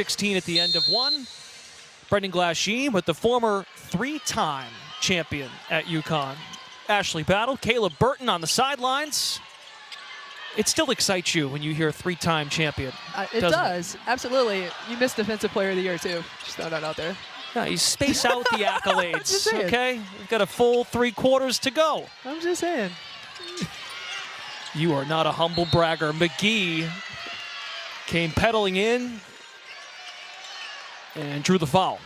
16 at the end of one. Brendan Glasheen with the former three-time champion at UConn, Ashley Battle. Caleb Burton on the sidelines. It still excites you when you hear three-time champion. It does, absolutely. You missed Defensive Player of the Year, too. Just throw that out there. Yeah, you space out the accolades, okay? We've got a full 3 quarters to go. I'm just saying. You are not a humble bragger. McGee came pedaling in and drew the foul.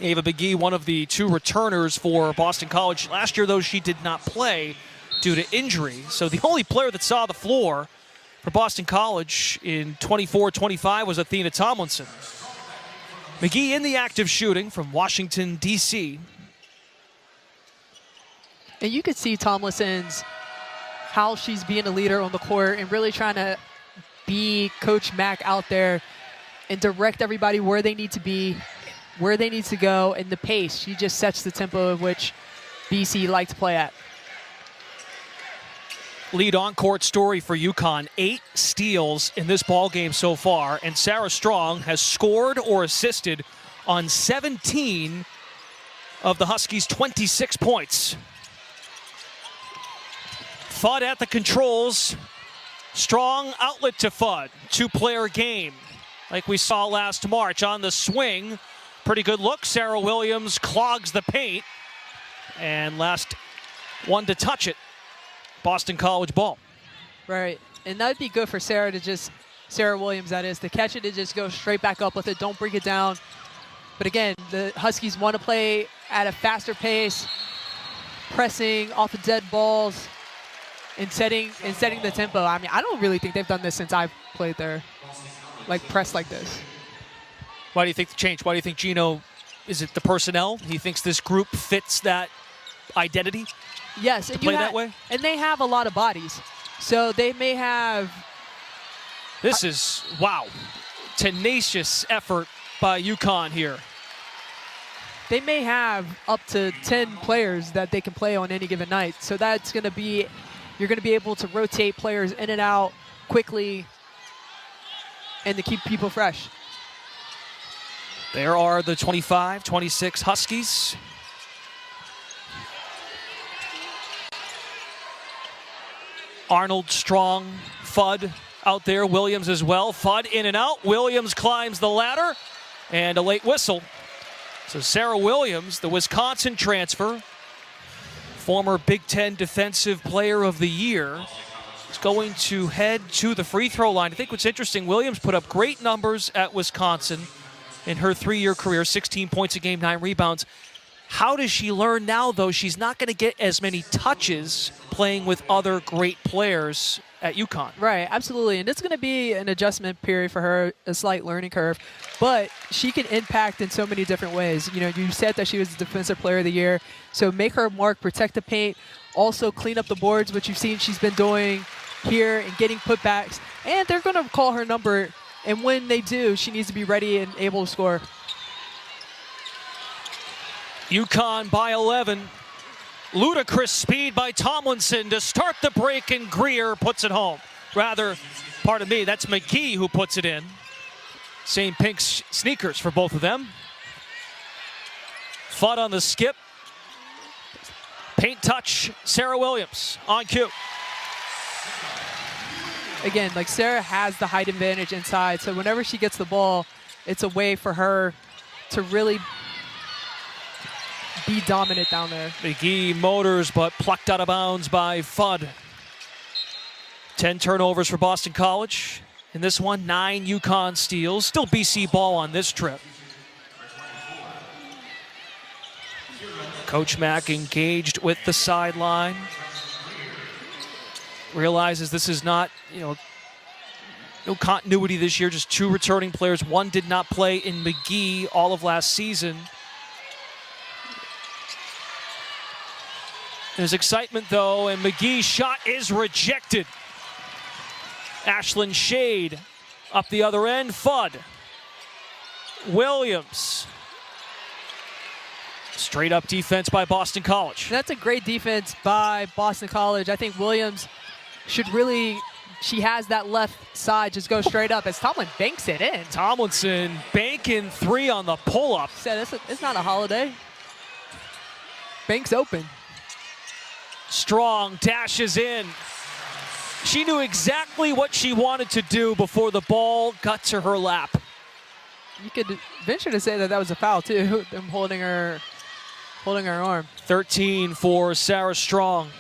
Ava McGee, one of the 2 returners for Boston College. Last year, though, she did not play due to injury. So the only player that saw the floor for Boston College in 24-25 was Athena Tomlinson. McGee in the active shooting from Washington, D.C. And you could see Tomlinson's, how she's being a leader on the court and really trying to be Coach Mack out there and direct everybody where they need to be, where they need to go, and the pace. She just sets the tempo of which BC like to play at. Lead on-court story for UConn. 8 steals in this ball game so far, and Sarah Strong has scored or assisted on 17 of the Huskies' 26 points. Fudd at the controls. Strong outlet to Fudd. 2-player game, like we saw last March. On the swing, pretty good look. Sarah Williams clogs the paint, and last one to touch it, Boston College ball. Right, and that'd be good for Sarah to just, Sarah Williams that is, to catch it and just go straight back up with it. Don't bring it down. But again, the Huskies want to play at a faster pace, pressing off of dead balls and setting the tempo. I mean, I don't really think they've done this since I've played there, like press like this. Why do you think the change? Why do you think Gino, is it the personnel? He thinks this group fits that identity? Yes, to play that way? And they have a lot of bodies. So they may have... This is, wow, tenacious effort by UConn here. They may have up to 10 players that they can play on any given night. So that's going to be, you're going to be able to rotate players in and out quickly and to keep people fresh. There are the 25-26 Huskies. Arnold, Strong, Fudd out there. Williams as well. Fudd in and out. Williams climbs the ladder, and a late whistle. So Sarah Williams, the Wisconsin transfer, former Big Ten Defensive Player of the Year, is going to head to the free throw line. I think what's interesting, Williams put up great numbers at Wisconsin in her 3-year career, 16 points a game, 9 rebounds. How does she learn now, though? She's not going to get as many touches playing with other great players at UConn. Right, absolutely. And it's going to be an adjustment period for her, a slight learning curve. But she can impact in so many different ways. You know, you said that she was the Defensive Player of the Year. So make her mark, protect the paint, also clean up the boards, which you've seen she's been doing here and getting putbacks. And they're going to call her number. And when they do, she needs to be ready and able to score. UConn by 11. Ludicrous speed by Tomlinson to start the break, and Greer puts it home. Rather, pardon me, that's McGee who puts it in. Same pink sneakers for both of them. Fudd on the skip. Paint touch, Sarah Williams on cue. Again, like Sarah has the height advantage inside, so whenever she gets the ball, it's a way for her to really be dominant down there. McGee motors, but plucked out of bounds by Fudd. 10 turnovers for Boston College. In this one, 9 UConn steals. Still BC ball on this trip. Coach Mack engaged with the sideline. Realizes this is not, no continuity this year, just 2 returning players. One did not play in McGee all of last season. There's excitement, though, and McGee's shot is rejected. Ashlyn Shade up the other end. Fudd. Williams. Straight up defense by Boston College. That's a great defense by Boston College. I think Williams should really she has that left side just go straight up as Tomlin banks it in. Tomlinson banking 3 on the pull-up. Said it's not a holiday. Banks open. Strong dashes in. She knew exactly what she wanted to do before the ball got to her lap. You could venture to say that that was a foul too. Them holding her arm. 13 for Sarah Strong.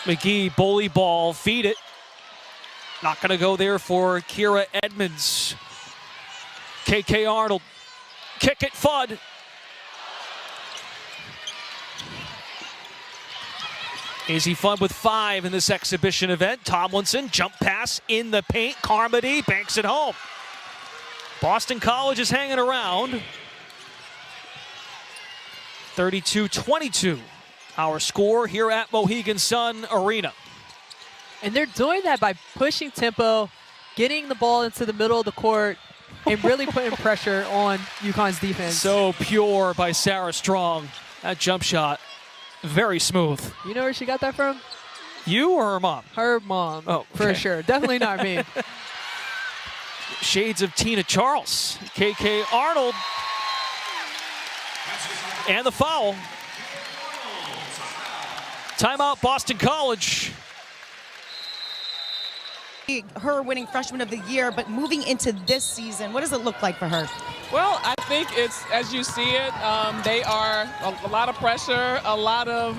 McGee, bully ball, feed it. Not gonna go there for Kira Edmonds. KK Arnold, kick it, Fudd. Easy Fudd with 5 in this exhibition event. Tomlinson, jump pass in the paint. Carmody banks it home. Boston College is hanging around. 32-22, our score here at Mohegan Sun Arena. And they're doing that by pushing tempo, getting the ball into the middle of the court, and really putting pressure on UConn's defense. So pure by Sarah Strong. That jump shot, very smooth. You know where she got that from? You or her mom? Her mom, oh, okay. For sure. Definitely not me. Shades of Tina Charles. KK Arnold. And the foul. Timeout, Boston College. Her winning freshman of the year, but moving into this season, what does it look like for her? Well, I think it's, as you see it, they are a lot of pressure, a lot of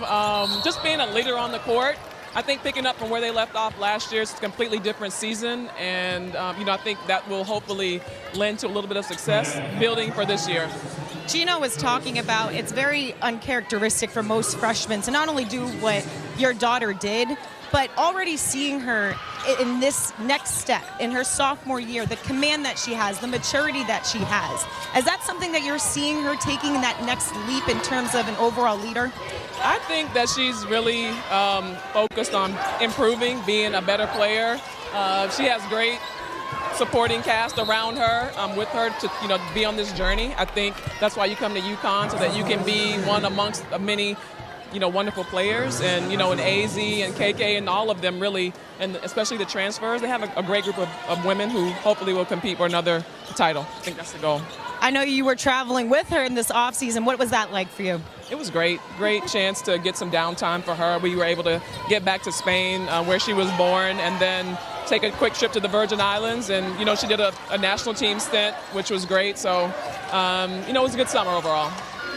just being a leader on the court. I think picking up from where they left off last year, it's a completely different season, and I think that will hopefully lend to a little bit of success building for this year. Gino was talking about it's very uncharacteristic for most freshmen to not only do what your daughter did, but already seeing her in this next step, in her sophomore year, the command that she has, the maturity that she has. Is that something that you're seeing her taking that next leap in terms of an overall leader? I think that she's really focused on improving, being a better player. She has great supporting cast around her, with her to be on this journey. I think that's why you come to UConn, so that you can be one amongst many wonderful players, and in AZ and KK and all of them really, and especially the transfers, they have a great group of women who hopefully will compete for another title. I think that's the goal. I know you were traveling with her in this offseason. What was that like for you? It was great. Great chance to get some downtime for her. We were able to get back to Spain, where she was born, and then take a quick trip to the Virgin Islands. And, she did a national team stint, which was great. So, it was a good summer overall.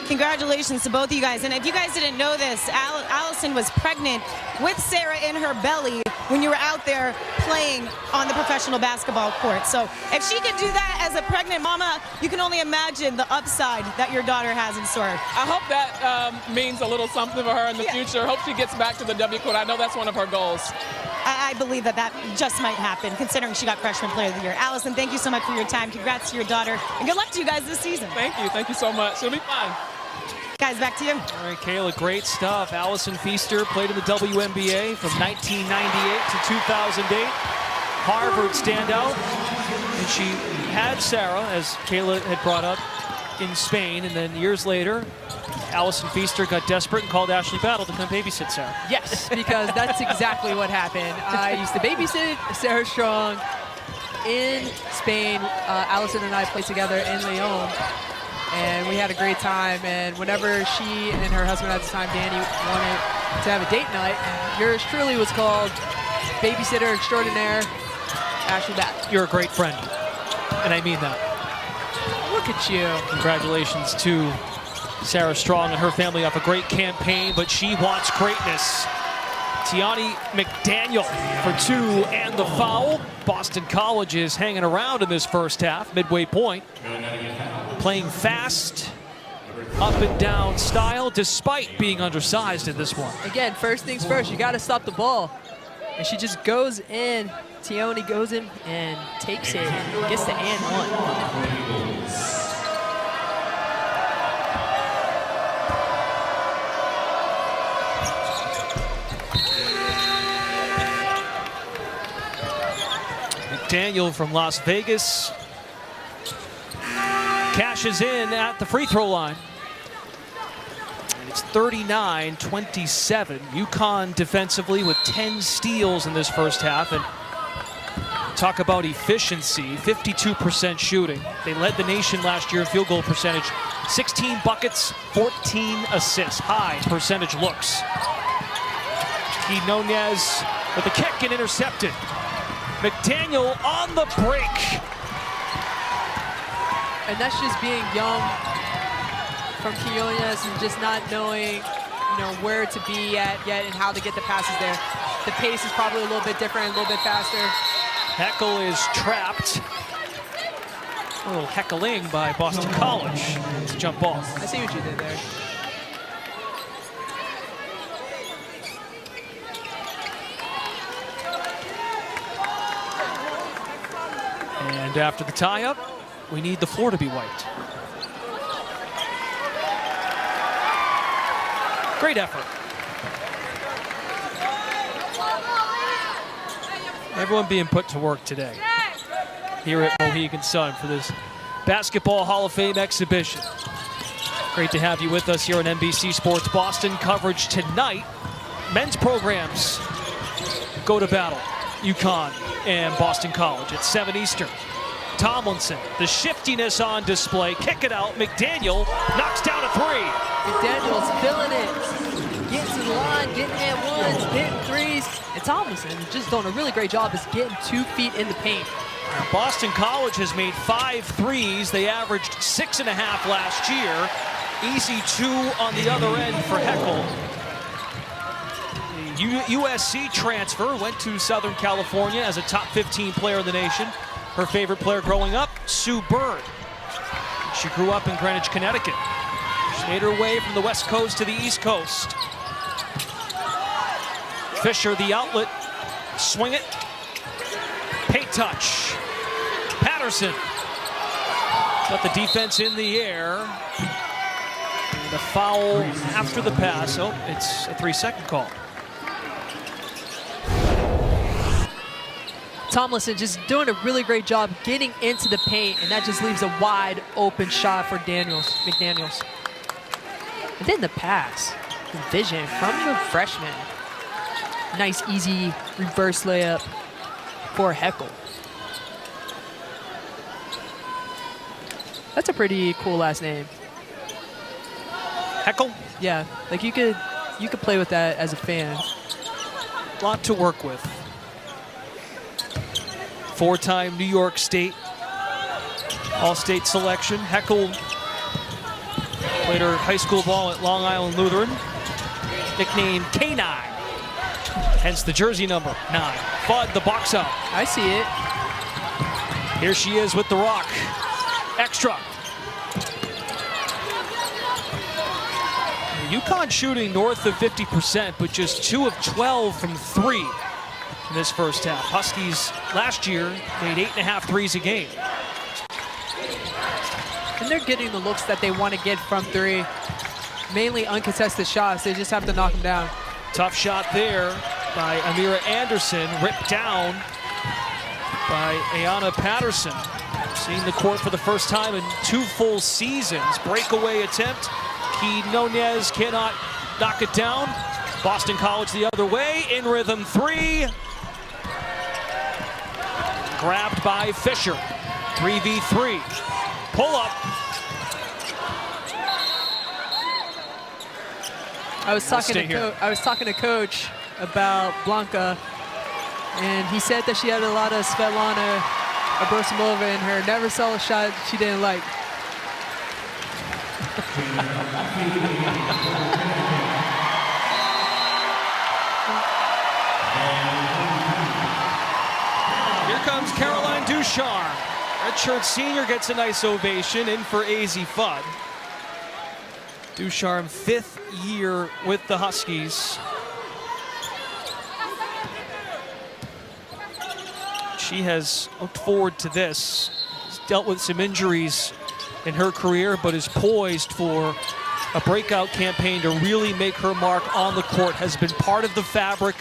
Congratulations to both of you guys. And if you guys didn't know this, Allison was pregnant with Sarah in her belly when you were out there playing on the professional basketball court. So if she could do that as a pregnant mama, you can only imagine the upside that your daughter has in store. I hope that means a little something for her in the future. Hope she gets back to the W court. I know that's one of her goals. I believe that just might happen, considering she got Freshman Player of the Year. Allison, thank you so much for your time. Congrats to your daughter, and good luck to you guys this season. Thank you. Thank you so much. It'll be fun. Guys, back to you. All right, Kayla, great stuff. Allison Feaster played in the WNBA from 1998 to 2008. Harvard standout. And she had Sarah, as Kayla had brought up, in Spain. And then years later, Allison Feaster got desperate and called Ashley Battle to come babysit Sarah. Yes, because that's exactly what happened. I used to babysit Sarah Strong in Spain. Allison and I played together in Lyon. And we had a great time, and whenever she and her husband at the time, Danny, wanted to have a date night, yours truly was called babysitter extraordinaire, Ashley Battle. You're a great friend, and I mean that. Look at you. Congratulations to Sarah Strong and her family off a great campaign, but she wants greatness. Tiani McDaniel for 2 and the foul. Boston College is hanging around in this first half, midway point. Playing fast, up and down style, despite being undersized in this one. Again, first things first, you got to stop the ball. And she just goes in. Tioni goes in and takes it, gets the and one. McDaniel from Las Vegas cashes in at the free throw line. It's 39-27. UConn defensively with 10 steals in this first half. And talk about efficiency, 52% shooting. They led the nation last year in field goal percentage. 16 buckets, 14 assists. High percentage looks. Nunez with the kick and intercepted. McDaniel on the break. And that's just being young from Quinones and just not knowing, where to be at yet and how to get the passes there. The pace is probably a little bit different, a little bit faster. Heckle is trapped. A little heckling by Boston College. It's a jump ball. I see what you did there. And after the tie-up, we need the floor to be wiped. Great effort. Everyone being put to work today here at Mohegan Sun for this Basketball Hall of Fame exhibition. Great to have you with us here on NBC Sports Boston. Coverage tonight. Men's programs go to battle. UConn and Boston College at 7 Eastern. Tomlinson, the shiftiness on display. Kick it out. McDaniel knocks down a three. McDaniel's filling it. Getting to the line, getting at ones, hitting threes. And Tomlinson is just doing a really great job of getting 2 feet in the paint. Boston College has made 5 threes. They averaged 6.5 last year. Easy 2 on the other end for Heckle. The USC transfer went to Southern California as a top 15 player in the nation. Her favorite player growing up, Sue Bird. She grew up in Greenwich, Connecticut. She made her way from the West Coast to the East Coast. Fisher, the outlet, swing it. Paint touch. Patterson. Got the defense in the air. And a foul after the pass. Oh, it's a 3-second call. Tomlinson just doing a really great job getting into the paint, and that just leaves a wide open shot for McDaniels. And then the pass, the vision from the freshman. Nice, easy reverse layup for Heckle. That's a pretty cool last name. Heckle? Yeah, like you could play with that as a fan. A lot to work with. 4-time New York State All-State selection. Heckle played her high school ball at Long Island Lutheran. Nicknamed K9. Hence the jersey number 9. Fudd, the box out. I see it. Here she is with the rock. Extra. UConn shooting north of 50%, but just 2 of 12 from 3 in this first half. Huskies last year made 8.5 threes a game. And they're getting the looks that they want to get from 3. Mainly uncontested shots. They just have to knock them down. Tough shot there by Amira Anderson. Ripped down by Ayanna Patterson. Seeing the court for the first time in 2 full seasons. Breakaway attempt. Nunez cannot knock it down. Boston College the other way. In rhythm 3. Grabbed by Fisher. 3v3. Pull up. I was talking to Coach about Blanca, and he said that she had a lot of Svetlana Abrosimova in her. Never saw a shot she didn't like. Here comes Caroline Ducharme. Redshirt senior gets a nice ovation. In for AZ Fudd. Ducharme, 5th year with the Huskies. She has looked forward to this. She's dealt with some injuries in her career, but is poised for a breakout campaign to really make her mark on the court. Has been part of the fabric,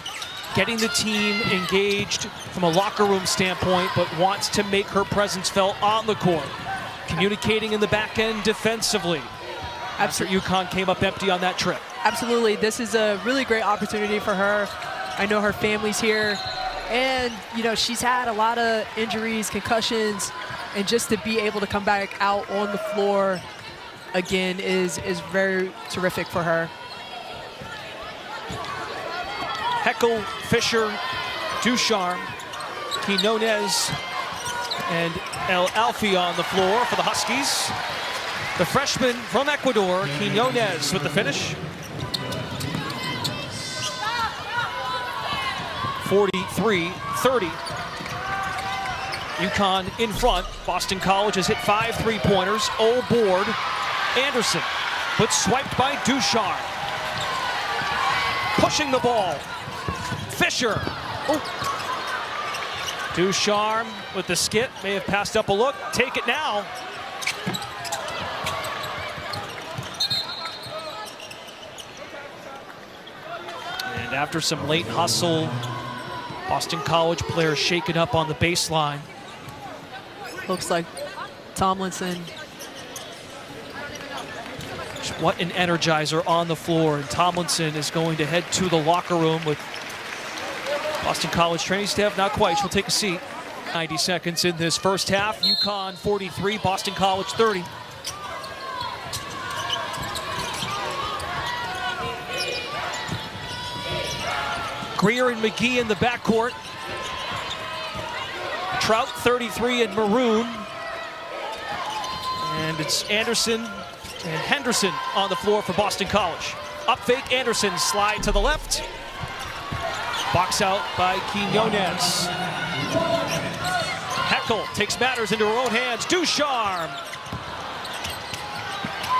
getting the team engaged from a locker room standpoint, but wants to make her presence felt on the court. Communicating in the back end defensively. After UConn came up empty on that trip. Absolutely. This is a really great opportunity for her. I know her family's here. And, you know, she's had a lot of injuries, concussions, and just to be able to come back out on the floor again is very terrific for her. Heckel, Fisher, Ducharme, Quinones, and El Alfi on the floor for the Huskies. The freshman from Ecuador, Quinones, with the finish. 43-30. UConn in front. Boston College has hit 5 3-pointers. board. Anderson, but swiped by Ducharme. Pushing the ball. Fisher. Ducharme with the skip. May have passed up a look. Take it now. And after some late hustle, Boston College players shaken up on the baseline. Looks like Tomlinson. What an energizer on the floor. And Tomlinson is going to head to the locker room with Boston College training staff. Not quite. She'll take a seat. 90 seconds in this first half. UConn 43, Boston College 30. Greer and McGee in the backcourt. Trout 33 in maroon. And it's Anderson and Henderson on the floor for Boston College. Up fake, Anderson, slide to the left. Box out by Quinones. Heckel takes matters into her own hands. Ducharme.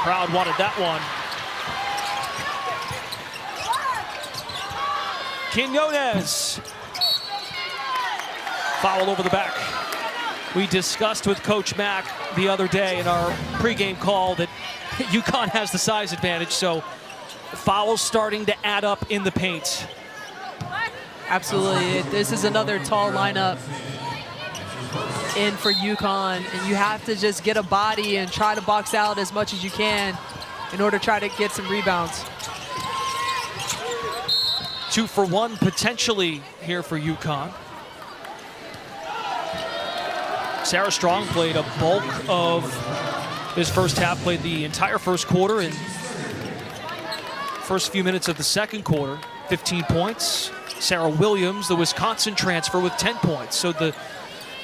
Crowd wanted that one. Quinones. Foul over the back. We discussed with Coach Mack the other day in our pregame call that UConn has the size advantage, so fouls starting to add up in the paint. Absolutely. This is another tall lineup in for UConn, and you have to just get a body and try to box out as much as you can in order to try to get some rebounds. 2 for 1 potentially here for UConn. Sarah Strong played a bulk of this first half, played the entire first quarter and first few minutes of the second quarter, 15 points. Sarah Williams, the Wisconsin transfer, with 10 points. So the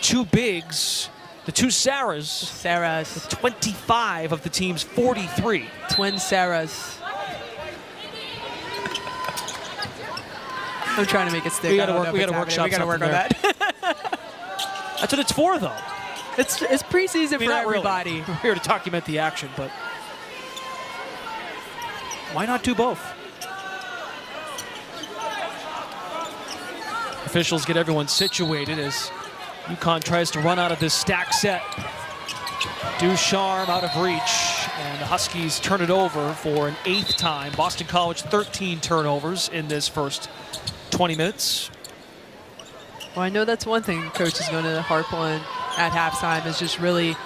two bigs, the two Sarahs, with 25 of the team's 43. Twin Sarahs. I'm trying to make it stick. We got to workshop. We got to work on that. That's what it's for, though. It's preseason for everybody. Really. We're here to document the action, but why not do both? Officials get everyone situated as UConn tries to run out of this stack set. Ducharme out of reach, and the Huskies turn it over for an 8th time. Boston College 13 turnovers in this first 20 minutes. Well, I know that's one thing Coach is going to harp on at halftime is just really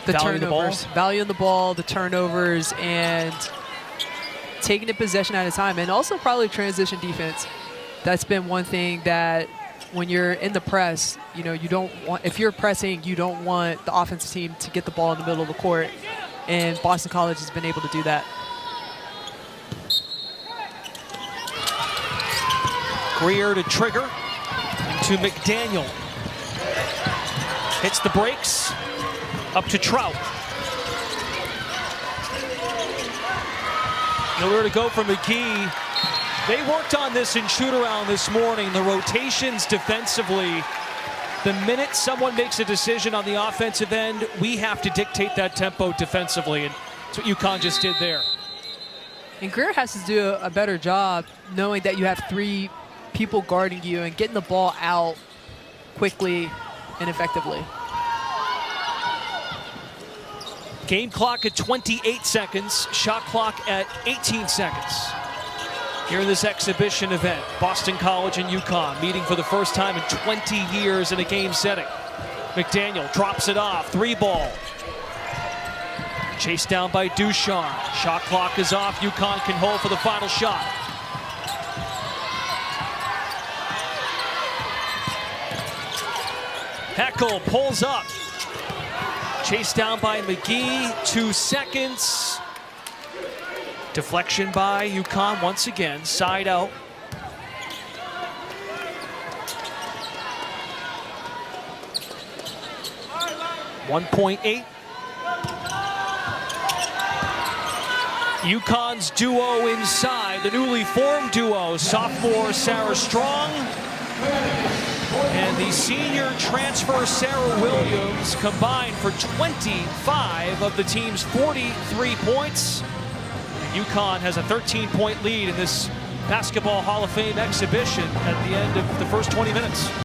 the turnovers. Valuing the ball, the turnovers, and taking a possession at a time, and also probably transition defense. That's been one thing that when you're in the press, you know, you don't want, if you're pressing, you don't want the offensive team to get the ball in the middle of the court, and Boston College has been able to do that. Greer to Trigger, to McDaniel. Hits the brakes, up to Trout. Nowhere to go from McGee. They worked on this in shoot-around this morning, the rotations defensively. The minute someone makes a decision on the offensive end, we have to dictate that tempo defensively, and that's what UConn just did there. And Greer has to do a better job knowing that you have 3 people guarding you and getting the ball out quickly and effectively. Game clock at 28 seconds, shot clock at 18 seconds. Here in this exhibition event, Boston College and UConn meeting for the first time in 20 years in a game setting. McDaniel drops it off, 3 ball. Chased down by Ducharme. Shot clock is off. UConn can hold for the final shot. Heckel pulls up. Chased down by McGee. 2 seconds. Deflection by UConn once again. Side out. .8. UConn's duo inside, the newly formed duo, sophomore Sarah Strong and the senior transfer Sarah Williams combined for 25 of the team's 43 points. UConn has a 13-point lead in this Basketball Hall of Fame exhibition at the end of the first 20 minutes.